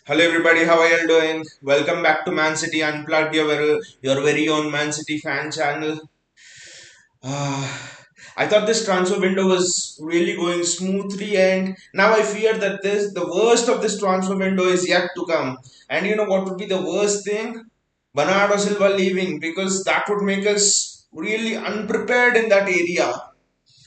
Hello everybody, how are you all doing? Welcome back to Man City Unplugged, your very own Man City fan channel. I thought this transfer window was really going smoothly, and now I fear that the worst of this transfer window is yet to come. And you know what would be the worst thing? Bernardo Silva leaving, because that would make us really unprepared in that area.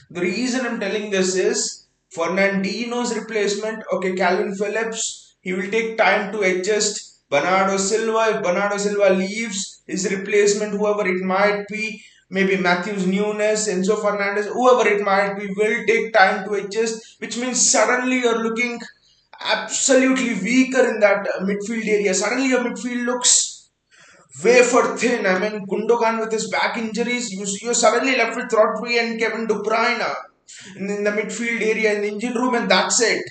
The reason I'm telling this is Fernandinho's replacement, okay, Calvin Phillips, he will take time to adjust. Bernardo Silva, if Bernardo Silva leaves, his replacement, whoever it might be, maybe Matthews Nunes, Enzo Fernandez, whoever it might be, will take time to adjust, which means suddenly you're looking absolutely weaker in that midfield area. Suddenly your midfield looks wafer thin. I mean, Gundogan with his back injuries, you're suddenly left with Rodri and Kevin De Bruyne in the midfield area in the engine room, and that's it.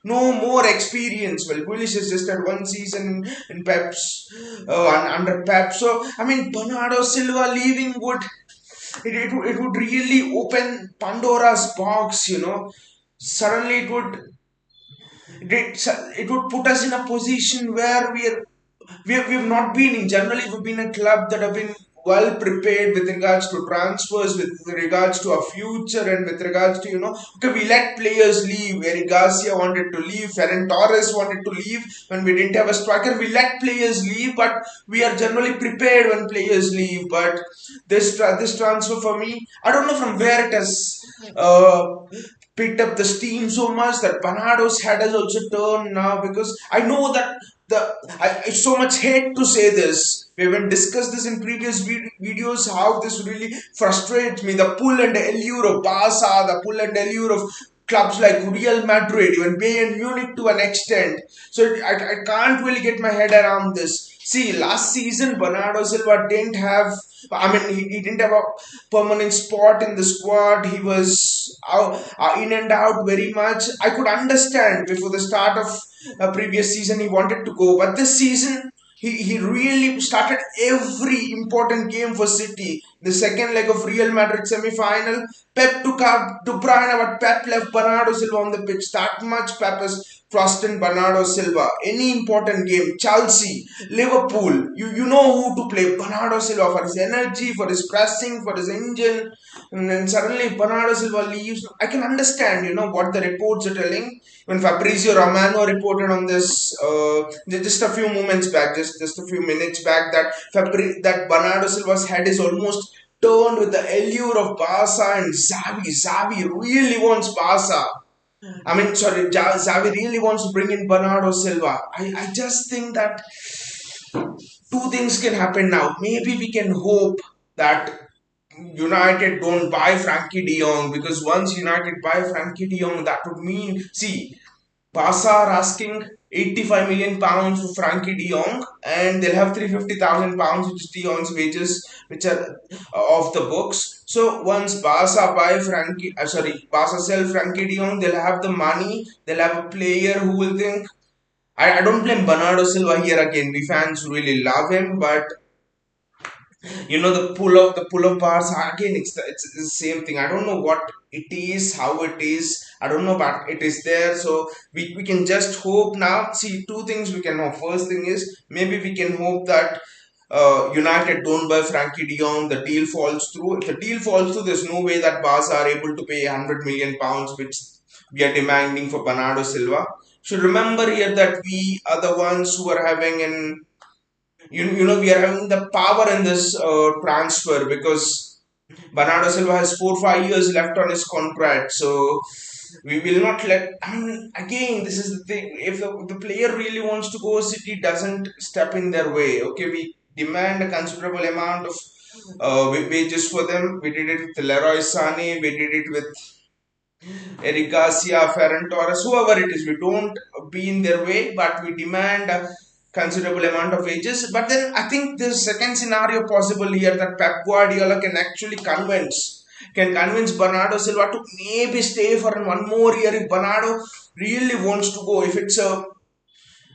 No more experience. Well, Grealish has just had one season in Pep's under Pep. So I mean, Bernardo Silva leaving would it would really open Pandora's box. Suddenly it would put us in a position where we've not been in. Generally, we've been a club that have been well prepared with regards to transfers, with regards to our future, and with regards to, okay, we let players leave. Eric Garcia wanted to leave, Ferran Torres wanted to leave when we didn't have a striker. We let players leave, but we are generally prepared when players leave. But this transfer for me, I don't know from where it has picked up the steam so much that Bernardo's head has also turned now, because I know that I so much hate to say this. We haven't discussed this in previous videos, how this really frustrates me. The pull and the allure of Barca, the pull and allure of clubs like Real Madrid, even Bayern Munich to an extent. So I can't really get my head around this. See, last season Bernardo Silva didn't have. I mean, he didn't have a permanent spot in the squad. He was out, in and out very much. I could understand before the start of previous season he wanted to go, but this season he really started every important game for City. The second leg of Real Madrid semi-final, Pep took out De Bruyne, but Pep left Bernardo Silva on the pitch. That much Pep has trusted Bernardo Silva. Any important game, Chelsea, Liverpool, you know who to play. Bernardo Silva, for his energy, for his pressing, for his engine. And then suddenly Bernardo Silva leaves. I can understand, what the reports are telling. When Fabrizio Romano reported on this just a few moments back, just a few minutes back, that Bernardo Silva's head is almost turned with the allure of Barca and Xavi. Xavi really wants Barca. I mean, sorry, Xavi really wants to bring in Bernardo Silva. I just think that two things can happen now. Maybe we can hope that United don't buy Frankie de Jong, because once United buy Frankie de Jong, that would mean, see, Barca are asking 85 million pounds for Frankie de Jong, and they'll have 350,000 pounds, which is de Jong's wages, which are off the books. So once Barca sell Frankie de Jong, they'll have the money, they'll have a player who will think. I don't blame Bernardo Silva here again. We fans really love him, but the pull of bars again, it's the same thing. I don't know what it is, how it is, I don't know, but it is there. So we can just hope now. See, two things we can hope. First thing is, maybe we can hope that United don't buy Frankie de Jong, the deal falls through. If the deal falls through, there's no way that Barca are able to pay 100 million pounds, which we are demanding for Bernardo Silva. Should remember here that we are the ones who are having an we are having the power in this transfer, because Bernardo Silva has 4 5 years left on his contract. So we will not let. I mean, again, this is the thing. If the player really wants to go, City doesn't step in their way. Okay, we demand a considerable amount of wages for them. We did it with Leroy Sané. We did it with Eric Garcia, Ferran Torres, whoever it is. We don't be in their way, but we demand a considerable amount of wages. But then I think the second scenario possible here, that Pep Guardiola can convince Bernardo Silva to maybe stay for one more year if Bernardo really wants to go. If it's a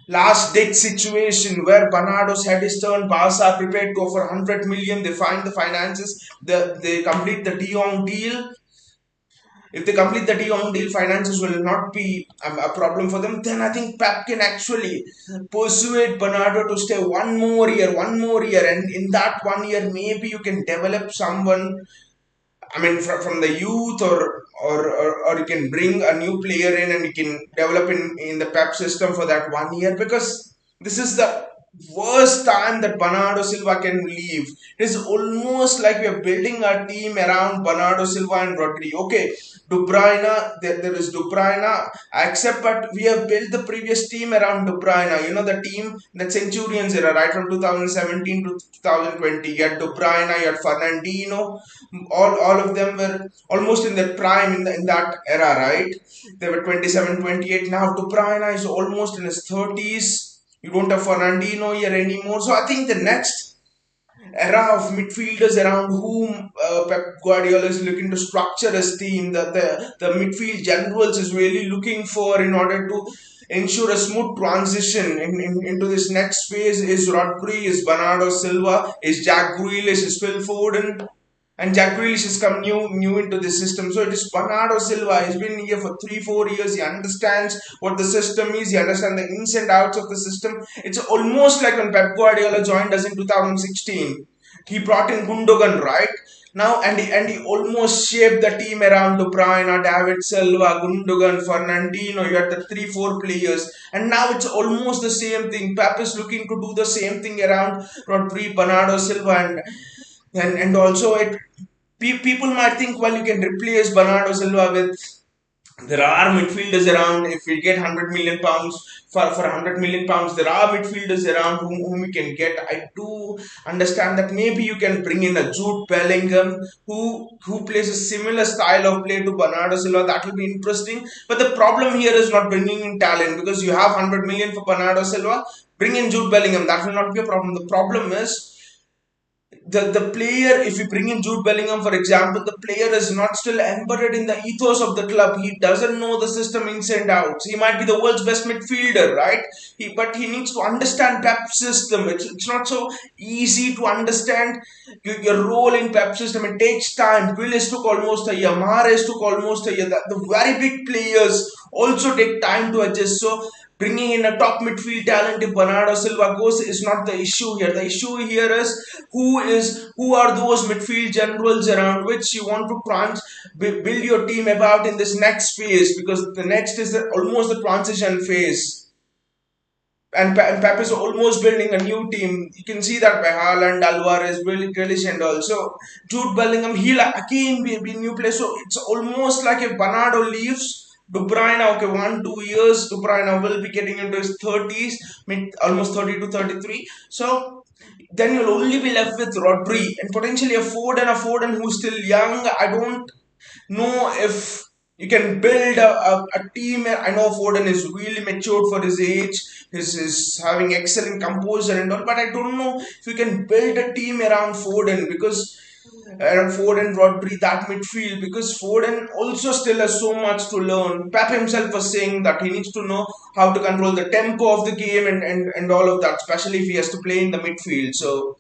last ditch situation where Bernardo's head is turned, Barca are prepared to go for 100 million, they find the finances, they complete the De Jong deal, if they complete the De deal, finances will not be a problem for them. Then I think Pep can actually persuade Bernardo to stay one more year, and in that 1 year, maybe you can develop someone. I mean, from the youth, or you can bring a new player in and you can develop in the Pep system for that 1 year, because this is the worst time that Bernardo Silva can leave. It is almost like we are building a team around Bernardo Silva and Rodri. Okay, De Bruyne, there is De Bruyne, I accept, but we have built the previous team around De Bruyne. You know, the team, that Centurions era, right from 2017 to 2020. You had De Bruyne, you had Fernandinho, all of them were almost in their prime in that era, right? They were 27, 28. Now De Bruyne is almost in his 30s. You don't have Fernandinho here anymore. So I think the next era of midfielders around whom Pep Guardiola is looking to structure his team, the midfield generals is really looking for in order to ensure a smooth transition into this next phase, is Rodri, is Bernardo Silva, is Jack Grealish, is Phil Foden, and Jack Grealish has come new into the system. So it is Bernardo Silva. He's been here for 3 4 years. He understands what the system is. He understands the ins and outs of the system. It's almost like when Pep Guardiola joined us in 2016. He brought in Gundogan, right? Now, and he almost shaped the team around De Bruyne, David Silva, Gundogan, Fernandinho. You had the 3 4 players, and now it's almost the same thing. Pep is looking to do the same thing around Rodri, Bernardo Silva, and also people might think, well, you can replace Bernardo Silva with, there are midfielders around. If we get 100 million pounds for 100 million pounds, there are midfielders around whom we can get. I do understand that maybe you can bring in a Jude Bellingham who plays a similar style of play to Bernardo Silva. That will be interesting. But the problem here is not bringing in talent, because you have 100 million for Bernardo Silva. Bring in Jude Bellingham. That will not be a problem. The problem is the player. If you bring in Jude Bellingham, for example, the player is not still embedded in the ethos of the club. He doesn't know the system inside out. He might be the world's best midfielder, right? But he needs to understand Pep's system. It's not so easy to understand your role in Pep's system. It takes time. Willis took almost a year. Mahrez took almost a year. The very big players also take time to adjust. So bringing in a top midfield talent if Bernardo Silva goes is not the issue here. The issue here is who are those midfield generals around which you want to build your team about in this next phase, because the next is almost the transition phase. And Pep is almost building a new team. You can see that by Haaland, Alvarez, Grealish, and also Jude Bellingham. He'll again be new player. So it's almost like if Bernardo leaves, De Bruyne, okay, 1 2 years, De Bruyne will be getting into his 30s, almost 30 to 33. So then you'll only be left with Rodri and potentially a Foden who's still young. I don't know if you can build a team. I know Foden is really matured for his age. He's having excellent composure and all, but I don't know if you can build a team around Foden, because around Foden, Rodri, that midfield, because Foden also still has so much to learn. Pep himself was saying that he needs to know how to control the tempo of the game and all of that, especially if he has to play in the midfield. So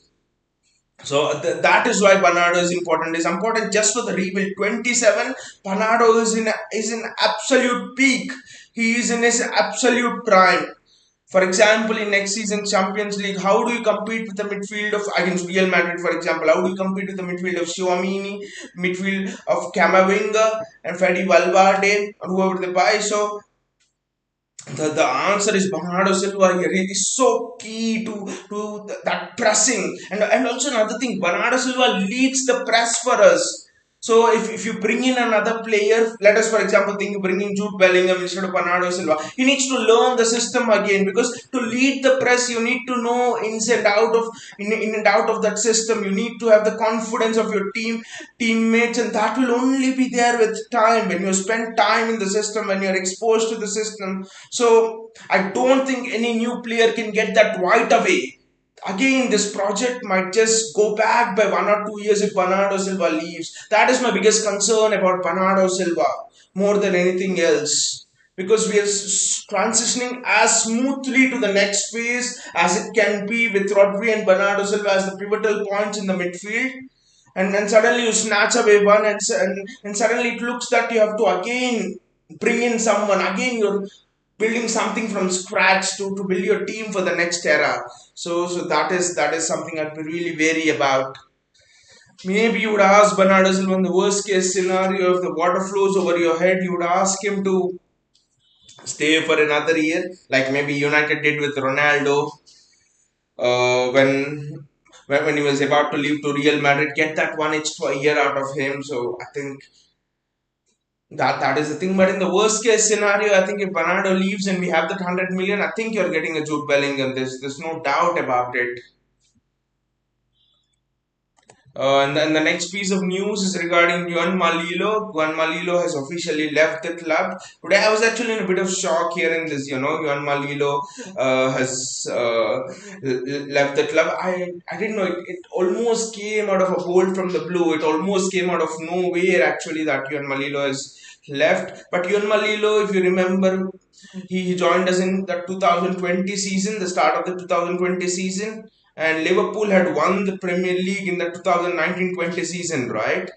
that is why Bernardo is important. Is important just for the rebuild. 27, Bernardo is in absolute peak. He is in his absolute prime. For example, in next season Champions League, how do you compete with the midfield of against Real Madrid? For example, how do you compete with the midfield of Tchouaméni, midfield of Camavinga and Fede Valverde, or whoever they buy? So the answer is Bernardo Silva here. He is so key to that pressing. And also another thing, Bernardo Silva leads the press for us. So if you bring in another player, let us for example think you bring in Jude Bellingham instead of Bernardo Silva, he needs to learn the system again, because to lead the press you need to know in and out of that system. You need to have the confidence of your teammates, and that will only be there with time, when you spend time in the system, when you're exposed to the system. So I don't think any new player can get that right away. Again, this project might just go back by 1 or 2 years if Bernardo Silva leaves. That is my biggest concern about Bernardo Silva more than anything else. Because we are transitioning as smoothly to the next phase as it can be with Rodri and Bernardo Silva as the pivotal points in the midfield. and suddenly you snatch away one, and suddenly it looks that you have to again bring in someone again. You're building something from scratch to build your team for the next era. So that is something I'd be really wary about. Maybe you would ask Bernardo Silva in the worst case scenario, if the water flows over your head, you would ask him to stay for another year, like maybe United did with Ronaldo, when he was about to leave to Real Madrid, get that one extra year out of him. So I think that is the thing. But in the worst case scenario, I think if Bernardo leaves and we have that 100 million, I think you're getting a Jude Bellingham. There's no doubt about it. And the next piece of news is regarding Juanma Lillo. Juanma Lillo has officially left the club. Today I was actually in a bit of shock hearing this. Juanma Lillo has left the club. I didn't know it. It almost came out of a bolt from the blue. It almost came out of nowhere actually that Juanma Lillo has left. But Juanma Lillo, if you remember, he joined us in the 2020 season, the start of the 2020 season, and Liverpool had won the Premier League in the 2019-20 season, right?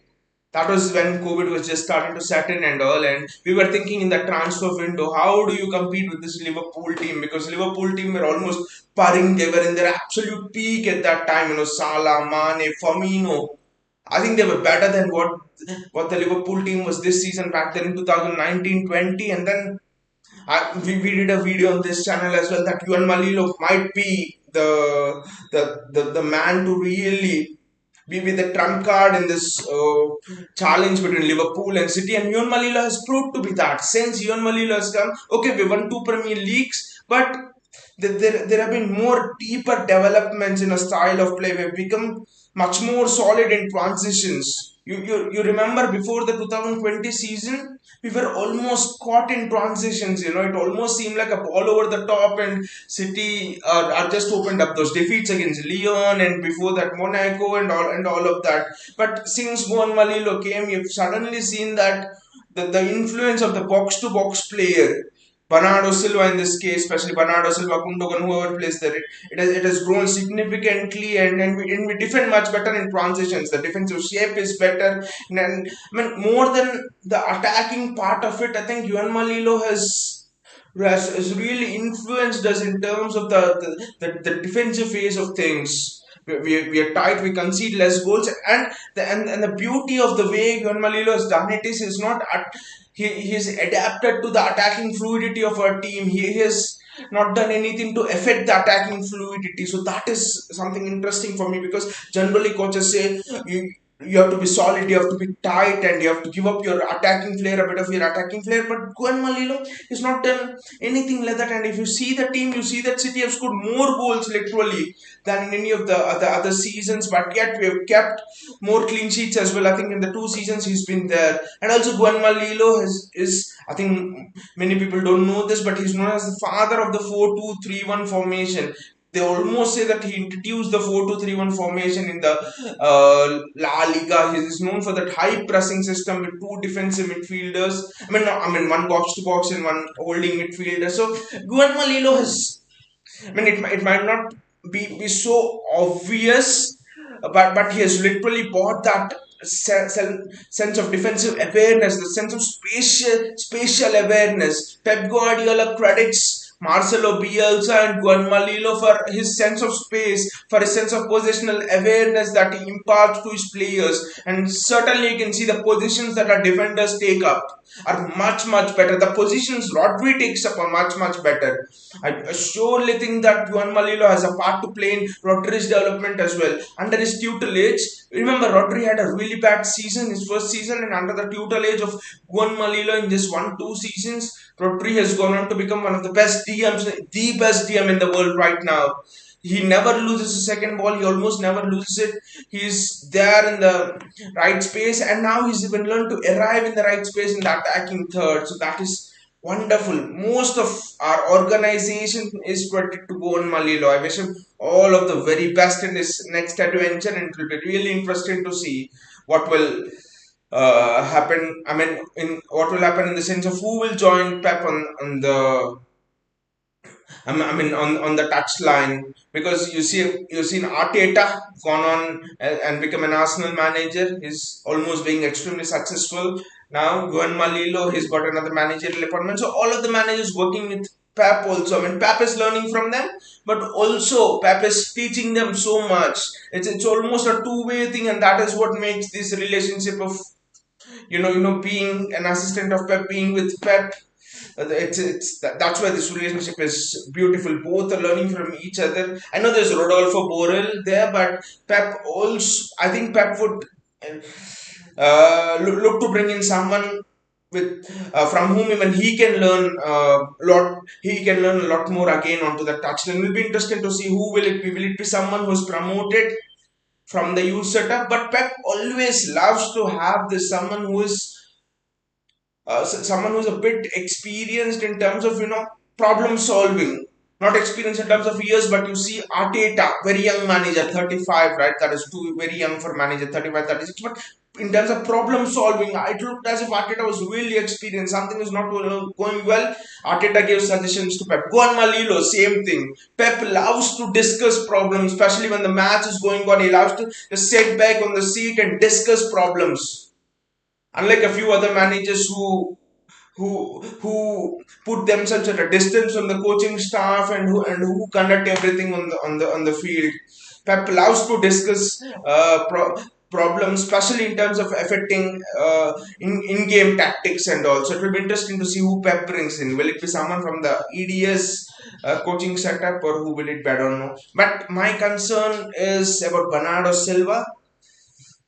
That was when COVID was just starting to set in and all, and we were thinking in the transfer window, how do you compete with this Liverpool team? Because Liverpool team were almost purring, they were in their absolute peak at that time. Salah, Mane, Firmino. I think they were better than what the Liverpool team was this season back then in 2019-20, and then we did a video on this channel as well that Juan Malilo might be the man to really be with the trump card in this challenge between Liverpool and City, and Juan Malilo has proved to be that. Since Juan Malilo has come, okay, we won two Premier Leagues, but there have been more deeper developments in a style of play. We've become much more solid in transitions. You remember before the 2020 season, we were almost caught in transitions. It almost seemed like a ball over the top, and City are just opened up those defeats against Lyon and before that Monaco and all of that. But since Juan Malilo came, you've suddenly seen that the influence of the box to box player. Bernardo Silva in this case, especially Bernardo Silva, Gundogan, whoever plays there, it has grown significantly, and we defend much better in transitions. The defensive shape is better, and I mean more than the attacking part of it. I think Juan Malilo has really influenced us in terms of the defensive phase of things. We are tight, we concede less goals, and the beauty of the way Juan Malilo has done it is he's not he's adapted to the attacking fluidity of our team. He has not done anything to affect the attacking fluidity. So that is something interesting for me, because generally coaches say you have to be solid, you have to be tight, and you have to give up your attacking flair, a bit of your attacking flair. But Gwen Malilo has not done anything like that. And if you see the team, you see that City have scored more goals literally than in any of the other seasons, but yet we have kept more clean sheets as well. I think in the two seasons he's been there. And also Juanma Lillo is, I think many people don't know this, but he's known as the father of the 4-2-3-1 formation. They almost say that he introduced the 4-2-3-1 formation in the La Liga. He is known for that high pressing system with two defensive midfielders. I mean one box to box and one holding midfielder. So Juanma Lillo has, I mean, it might not be so obvious, but he has literally bought that sense of defensive awareness, the sense of spatial awareness. Pep Guardiola credits Marcelo Bielsa and Juanma Lillo for his sense of space, for his sense of positional awareness that he imparts to his players. And certainly you can see the positions that our defenders take up are much better. The positions Rodri takes up are much better. I surely think that Juan Malilo has a part to play in Rodri's development as well. Under his tutelage, remember Rodri had a really bad season, his first season, and under the tutelage of Juan Malilo in just 1-2 seasons, Rodri has gone on to become one of the best DMs, the best DM in the world right now. He never loses a second ball. He almost never loses it. He's there in the right space, and now he's even learned to arrive in the right space in the attacking third. So that is wonderful. Most of our organization is credited to Goan Malilo. I wish him all of the very best in his next adventure, and it will be really interesting to see what will happen. I mean, in what will happen in the sense of who will join Pep on the I mean, on the touchline, because you've seen Arteta gone on and become an Arsenal manager. He's almost being extremely successful now. Juanma Lillo, he's got another managerial appointment. So all of the managers working with Pep also. I mean, Pep is learning from them, but also Pep is teaching them so much. It's almost a two-way thing, and that is what makes this relationship of being an assistant of Pep, being with Pep. That's why this relationship is beautiful. Both are learning from each other. I know there's Rodolfo Borrell there, but Pep also, I think Pep would look to bring in someone with from whom even he can learn lot. He can learn a lot more again onto the touchline. It will be interesting to see who will it be. Will it be someone who's promoted from the youth setup? But Pep always loves to have this someone who is someone who's a bit experienced in terms of problem solving, not experienced in terms of years, but you see Arteta, very young manager, 35, right? That is too very young for manager, 35, 36. But in terms of problem solving, it looked as if Arteta was really experienced. Something is not going well. Arteta gives suggestions to Pep. Juanma Lillo, same thing. Pep loves to discuss problems, especially when the match is going on. He loves to just sit back on the seat and discuss problems, unlike a few other managers who put themselves at a distance from the coaching staff, and who conduct everything on the field. Pep loves to discuss problems, especially in terms of affecting in-game tactics and all. So it will be interesting to see who Pep brings in. Will it be someone from the EDS coaching setup, or who will it be? I don't know. But my concern is about Bernardo Silva.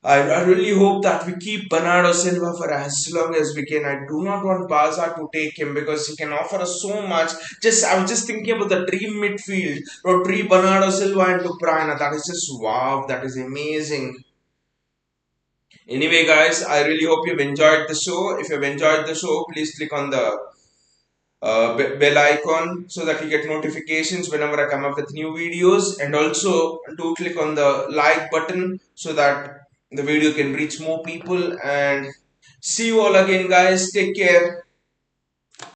I really hope that we keep Bernardo Silva for as long as we can. I do not want Barca to take him because he can offer us so much. I was just thinking about the dream midfield. Rodri, Bernardo Silva, and De Bruyne. That is just wow. That is amazing. Anyway, guys, I really hope you've enjoyed the show. If you've enjoyed the show, please click on the bell icon so that you get notifications whenever I come up with new videos, and also do click on the like button so that the video can reach more people. And see you all again, guys. Take care.